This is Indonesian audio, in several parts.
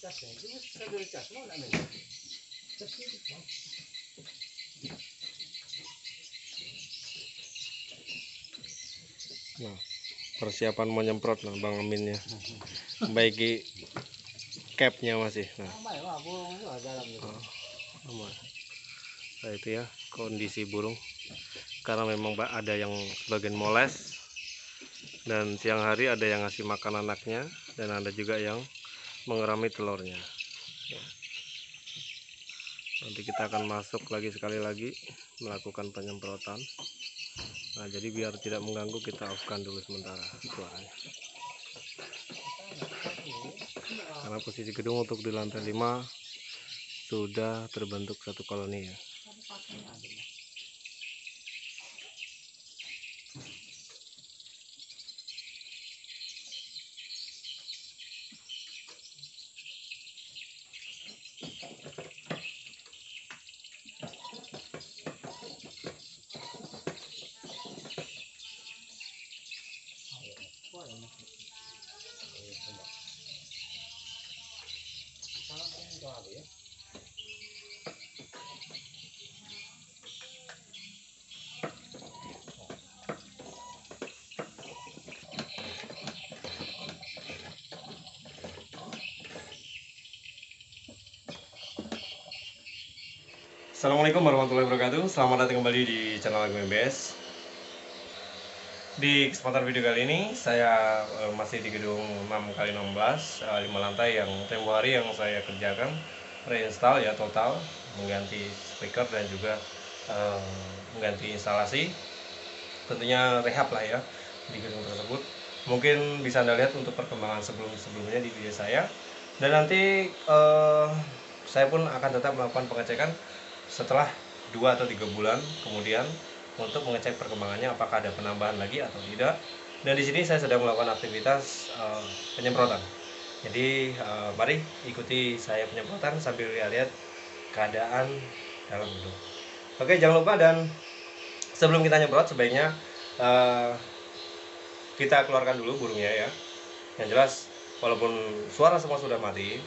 Nah, persiapan mau nyemprot nah Bang Aminnya. Baiki capnya masih. Nah, nah itu ya kondisi burung. Karena memang ada yang sebagian moles, dan siang hari ada yang ngasih makan anaknya, dan ada juga yang mengerami telurnya. Nanti kita akan masuk lagi sekali lagi melakukan penyemprotan. Nah, jadi biar tidak mengganggu kita off-kan dulu sementara suaranya. Karena posisi gedung untuk di lantai 5 sudah terbentuk satu koloni ya. Assalamualaikum warahmatullahi wabarakatuh. Selamat datang kembali di channel MBS. Di kesempatan video kali ini saya masih di gedung 6x16 5 lantai yang tempo hari yang saya kerjakan reinstall ya, total mengganti speaker dan juga mengganti instalasi, tentunya rehab lah ya di gedung tersebut. Mungkin bisa Anda lihat untuk perkembangan sebelumnya di video saya, dan nanti saya pun akan tetap melakukan pengecekan setelah 2 atau 3 bulan kemudian untuk mengecek perkembangannya apakah ada penambahan lagi atau tidak. Dan di sini saya sedang melakukan aktivitas penyemprotan. Jadi mari ikuti saya penyemprotan sambil lihat keadaan dalam gedung. Oke, jangan lupa, dan sebelum kita nyemprot sebaiknya kita keluarkan dulu burungnya ya. Yang jelas walaupun suara semua sudah mati,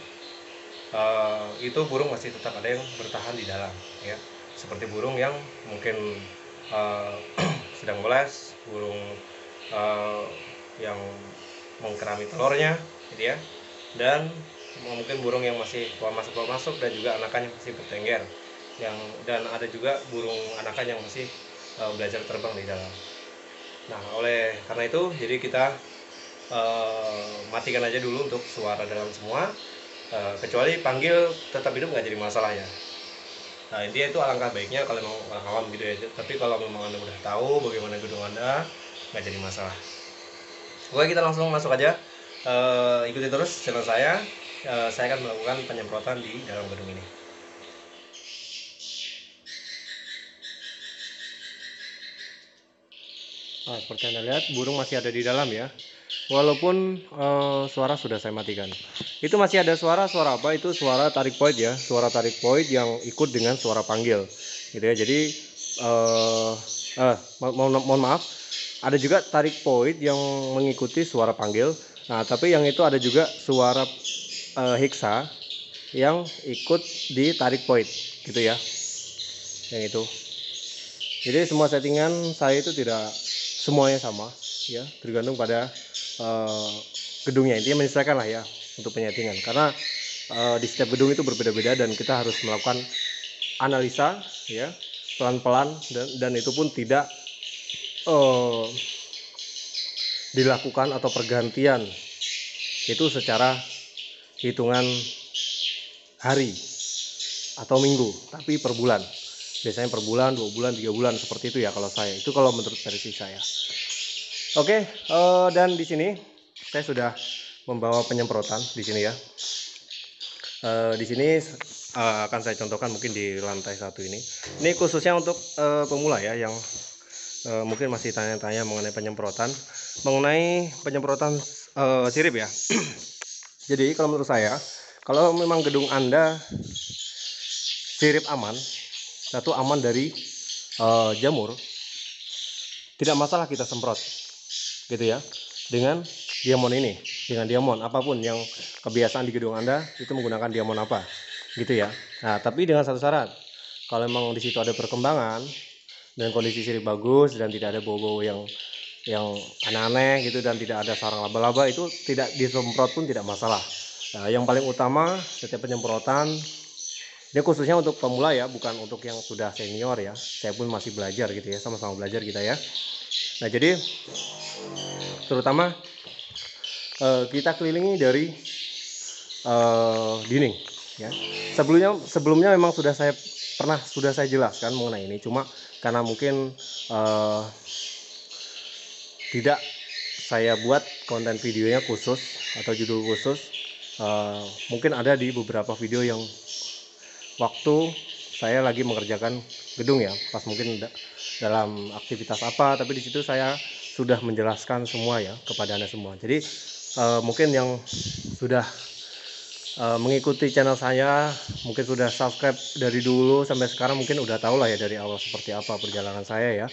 itu burung masih tetap ada yang bertahan di dalam ya, seperti burung yang mungkin sedang moles, burung yang mengkerami telurnya gitu ya, dan mungkin burung yang masih keluar masuk dan juga anakannya masih bertengger, dan ada juga burung anakan yang masih belajar terbang di dalam. Nah, oleh karena itu jadi kita matikan aja dulu untuk suara dalam semua. Kecuali panggil tetap hidup nggak jadi masalah ya. Nah, intinya itu alangkah baiknya kalau memang orang awam gitu ya. Tapi kalau memang Anda udah tahu bagaimana gedung Anda, nggak jadi masalah. Oke, kita langsung masuk aja. Ikuti terus channel saya. Saya akan melakukan penyemprotan di dalam gedung ini. Nah, seperti Anda lihat burung masih ada di dalam ya. Walaupun suara sudah saya matikan, itu masih ada suara apa? Itu suara tarik point ya, suara tarik point yang ikut dengan suara panggil, gitu ya. Jadi mohon maaf, ada juga tarik point yang mengikuti suara panggil. Nah, tapi yang itu ada juga suara hiksa yang ikut di tarik point, gitu ya. Yang itu. Jadi semua settingan saya itu tidak semuanya sama ya, tergantung pada gedungnya. Intinya menyesuaikan lah ya untuk penyetingan, karena di setiap gedung itu berbeda-beda dan kita harus melakukan analisa ya pelan-pelan, dan itu pun tidak dilakukan atau pergantian itu secara hitungan hari atau minggu, tapi per bulan. Biasanya per bulan, 2 bulan, 3 bulan, seperti itu ya kalau saya. Itu kalau menurut versi saya. Oke, dan di sini saya sudah membawa penyemprotan di sini ya. Di sini akan saya contohkan mungkin di lantai 1 ini. Ini khususnya untuk pemula ya, yang mungkin masih tanya-tanya mengenai penyemprotan sirip ya. Jadi kalau menurut saya, kalau memang gedung Anda sirip aman, satu aman dari jamur, tidak masalah kita semprot gitu ya, dengan diamond ini dengan diamond apapun yang kebiasaan di gedung Anda itu menggunakan diamond apa gitu ya. Nah, tapi dengan satu syarat. Kalau memang di situ ada perkembangan dan kondisi sirip bagus dan tidak ada bau-bau yang aneh-aneh gitu dan tidak ada sarang laba-laba, itu tidak disemprot pun tidak masalah. Nah, yang paling utama setiap penyemprotan, ini khususnya untuk pemula ya, bukan untuk yang sudah senior ya. Saya pun masih belajar gitu ya, sama-sama belajar kita ya. Nah, jadi terutama kita kelilingi dari dinding ya. Sebelumnya memang sudah saya jelaskan mengenai ini, cuma karena mungkin tidak saya buat konten videonya khusus atau judul khusus, mungkin ada di beberapa video yang waktu saya lagi mengerjakan gedung ya, pas mungkin dalam aktivitas apa, tapi di situ saya sudah menjelaskan semua ya kepada Anda semua. Jadi mungkin yang sudah mengikuti channel saya, mungkin sudah subscribe dari dulu sampai sekarang, mungkin udah tahu lah ya dari awal seperti apa perjalanan saya ya.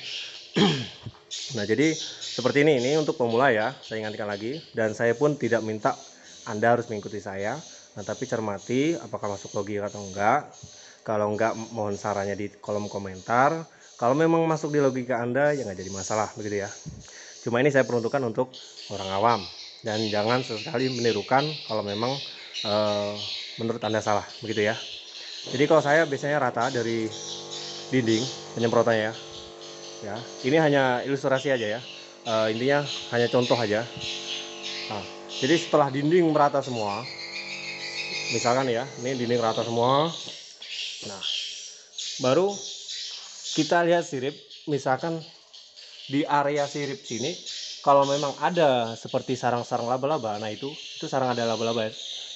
Nah, jadi seperti ini untuk pemula ya, saya ingatkan lagi, dan saya pun tidak minta Anda harus mengikuti saya. Nah, tapi cermati apakah masuk logika atau enggak. Kalau enggak, mohon sarannya di kolom komentar. Kalau memang masuk di logika Anda, ya nggak jadi masalah begitu ya. Cuma ini saya peruntukkan untuk orang awam, dan jangan sesekali menirukan kalau memang menurut Anda salah begitu ya. Jadi kalau saya biasanya rata dari dinding penyemprotannya ya. Ini hanya ilustrasi aja ya. Intinya hanya contoh aja. Nah, jadi setelah dinding merata semua, misalkan ya, ini dinding rata semua. Nah, baru kita lihat sirip. Misalkan di area sirip sini, kalau memang ada seperti sarang-sarang laba-laba, nah itu sarang ada laba-laba ya.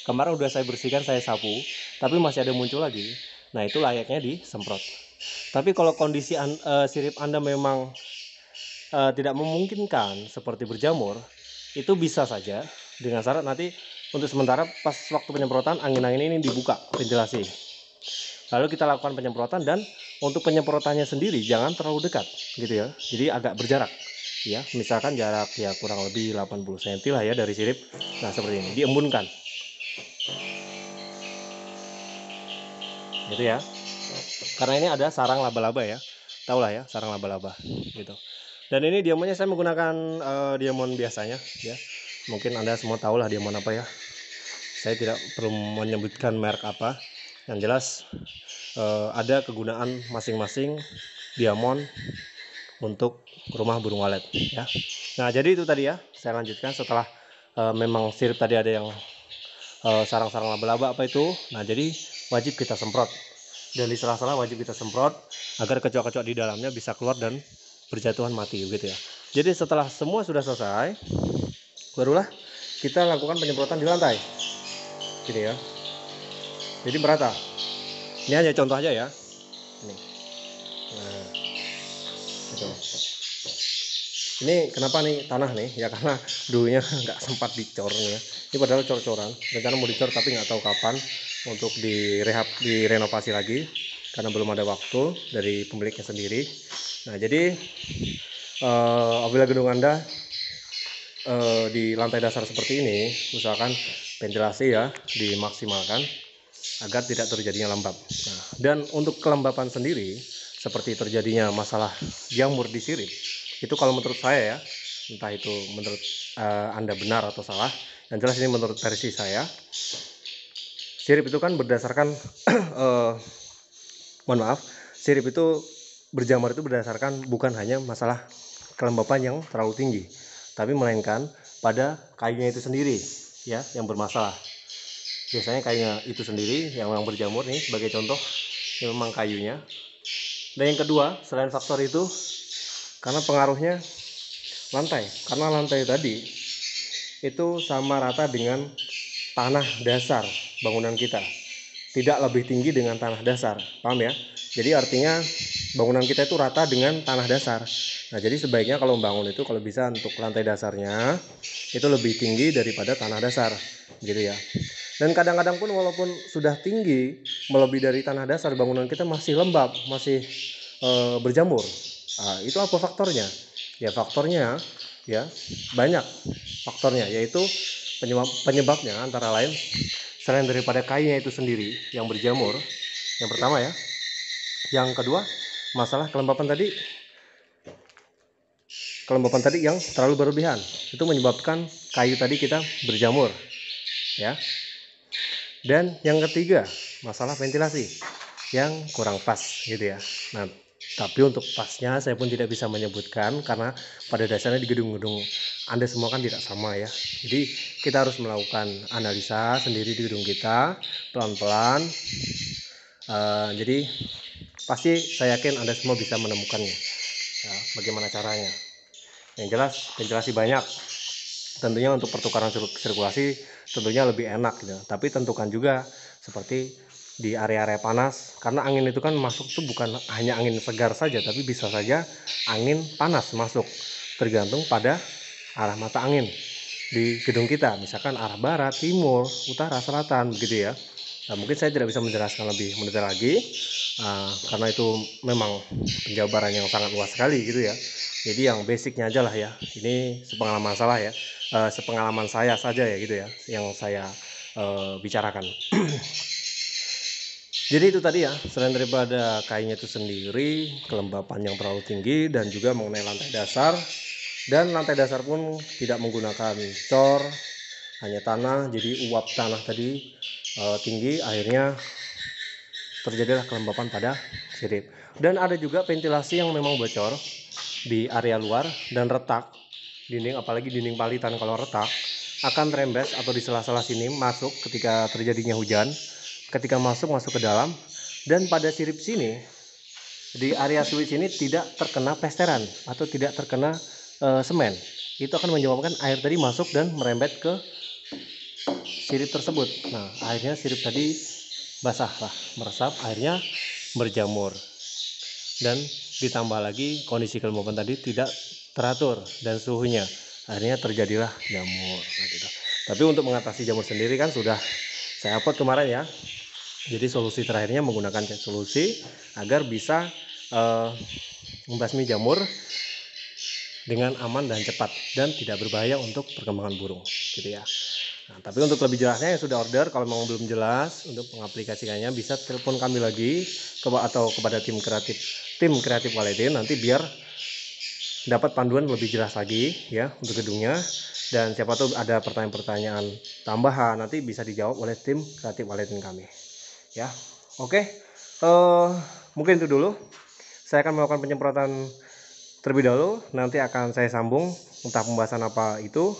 Kemarin udah saya bersihkan, saya sapu, tapi masih ada muncul lagi. Nah, itu layaknya disemprot. Tapi kalau kondisi sirip Anda memang tidak memungkinkan seperti berjamur, itu bisa saja dengan syarat nanti untuk sementara pas waktu penyemprotan angin-angin ini dibuka ventilasi. Lalu kita lakukan penyemprotan, dan untuk penyemprotannya sendiri jangan terlalu dekat gitu ya. Jadi agak berjarak ya. Misalkan jarak ya kurang lebih 80 cm lah ya dari sirip. Nah, seperti ini diembunkan. Gitu ya. Karena ini ada sarang laba-laba ya. Tahu lah ya, sarang laba-laba gitu. Dan ini diamonnya saya menggunakan diamond biasanya ya. Mungkin Anda semua tahu lah diamond apa ya. Saya tidak perlu menyebutkan merek apa. Yang jelas ada kegunaan masing-masing diamond untuk rumah burung walet ya. Nah, jadi itu tadi ya, saya lanjutkan setelah memang sirip tadi ada yang sarang-sarang laba-laba apa itu. Nah, jadi wajib kita semprot, dan di sela-sela wajib kita semprot agar kecoak-kecoak di dalamnya bisa keluar dan berjatuhan mati begitu ya. Jadi setelah semua sudah selesai, barulah kita lakukan penyemprotan di lantai gini ya. Jadi merata. Ini hanya contoh aja ya. Ini. Nah, gitu. Ini kenapa nih tanah nih ya, karena dulunya nggak sempat dicor ya. Ini padahal cor-coran, rencana mau dicor tapi nggak tahu kapan untuk direnovasi lagi karena belum ada waktu dari pemiliknya sendiri. Nah, jadi apabila gedung Anda di lantai dasar seperti ini, usahakan ventilasi ya dimaksimalkan agar tidak terjadinya lembab. Nah, dan untuk kelembapan sendiri, seperti terjadinya masalah jamur di sirip, itu kalau menurut saya ya, entah itu menurut Anda benar atau salah, yang jelas ini menurut versi saya, sirip itu kan berdasarkan mohon maaf, sirip itu berjamur itu berdasarkan bukan hanya masalah kelembapan yang terlalu tinggi, tapi melainkan pada kayunya itu sendiri ya yang bermasalah. Biasanya kayunya itu sendiri yang berjamur nih, sebagai contoh ini memang kayunya. Dan yang kedua, selain faktor itu, karena pengaruhnya lantai, karena lantai tadi itu sama rata dengan tanah dasar bangunan kita, tidak lebih tinggi dengan tanah dasar, paham ya? Jadi artinya bangunan kita itu rata dengan tanah dasar. Nah, jadi sebaiknya kalau membangun itu kalau bisa untuk lantai dasarnya itu lebih tinggi daripada tanah dasar gitu ya. Dan kadang-kadang pun walaupun sudah tinggi melebihi dari tanah dasar, bangunan kita masih lembab, masih berjamur. Itu apa faktornya? Ya faktornya ya. Banyak faktornya, yaitu penyebabnya antara lain selain daripada kainnya itu sendiri yang berjamur, yang pertama ya. Yang kedua, masalah kelembapan tadi yang terlalu berlebihan. Itu menyebabkan kayu tadi kita berjamur, ya. Dan yang ketiga, masalah ventilasi yang kurang pas gitu ya. Nah, tapi untuk pasnya saya pun tidak bisa menyebutkan karena pada dasarnya di gedung-gedung Anda semua kan tidak sama ya. Jadi kita harus melakukan analisa sendiri di gedung kita pelan-pelan. Jadi pasti saya yakin Anda semua bisa menemukannya. Ya, bagaimana caranya? Yang jelas ventilasi banyak. Tentunya untuk pertukaran sirkulasi tentunya lebih enak gitu. Tapi tentukan juga seperti di area-area panas, karena angin itu kan masuk tuh bukan hanya angin segar saja, tapi bisa saja angin panas masuk, tergantung pada arah mata angin di gedung kita, misalkan arah barat, timur, utara, selatan, begitu ya. Nah, mungkin saya tidak bisa menjelaskan lebih mendetail lagi karena itu memang penjabaran yang sangat luas sekali gitu ya. Jadi yang basicnya aja lah ya. Ini sepengalaman saya saja ya gitu ya, yang saya bicarakan. Jadi itu tadi ya, selain daripada kainnya itu sendiri, kelembapan yang terlalu tinggi, dan juga mengenai lantai dasar. Dan lantai dasar pun tidak menggunakan cor, hanya tanah, jadi uap tanah tadi tinggi, akhirnya terjadilah kelembapan pada sirip. Dan ada juga ventilasi yang memang bocor di area luar dan retak dinding, apalagi dinding palitan kalau retak akan rembes atau di sela-sela sini masuk ketika terjadinya hujan, ketika masuk ke dalam, dan pada sirip sini di area switch ini tidak terkena plesteran atau tidak terkena semen. Itu akan menyebabkan air tadi masuk dan merembet ke sirip tersebut. Nah, akhirnya sirip tadi basah lah, meresap, akhirnya berjamur. Dan ditambah lagi kondisi kelembapan tadi tidak teratur dan suhunya, akhirnya terjadilah jamur. Nah, gitu. Tapi untuk mengatasi jamur sendiri kan sudah saya upload kemarin ya. Jadi solusi terakhirnya menggunakan cat solusi agar bisa membasmi jamur dengan aman dan cepat dan tidak berbahaya untuk perkembangan burung gitu ya. Nah, tapi untuk lebih jelasnya yang sudah order, kalau memang belum jelas untuk mengaplikasikannya, bisa telepon kami lagi atau kepada tim kreatif Waledin, nanti biar dapat panduan lebih jelas lagi ya untuk gedungnya. Dan siapa tahu ada pertanyaan-pertanyaan tambahan nanti bisa dijawab oleh tim kreatif Waledin kami ya. Oke, mungkin itu dulu. Saya akan melakukan penyemprotan terlebih dahulu, nanti akan saya sambung entah pembahasan apa itu.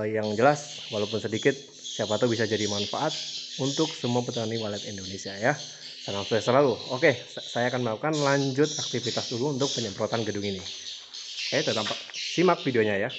Yang jelas walaupun sedikit, siapa tahu bisa jadi manfaat untuk semua petani walet Indonesia ya. Salam sukses selalu. Oke, saya akan melakukan lanjut aktivitas dulu untuk penyemprotan gedung ini. Oke, tetap simak videonya ya.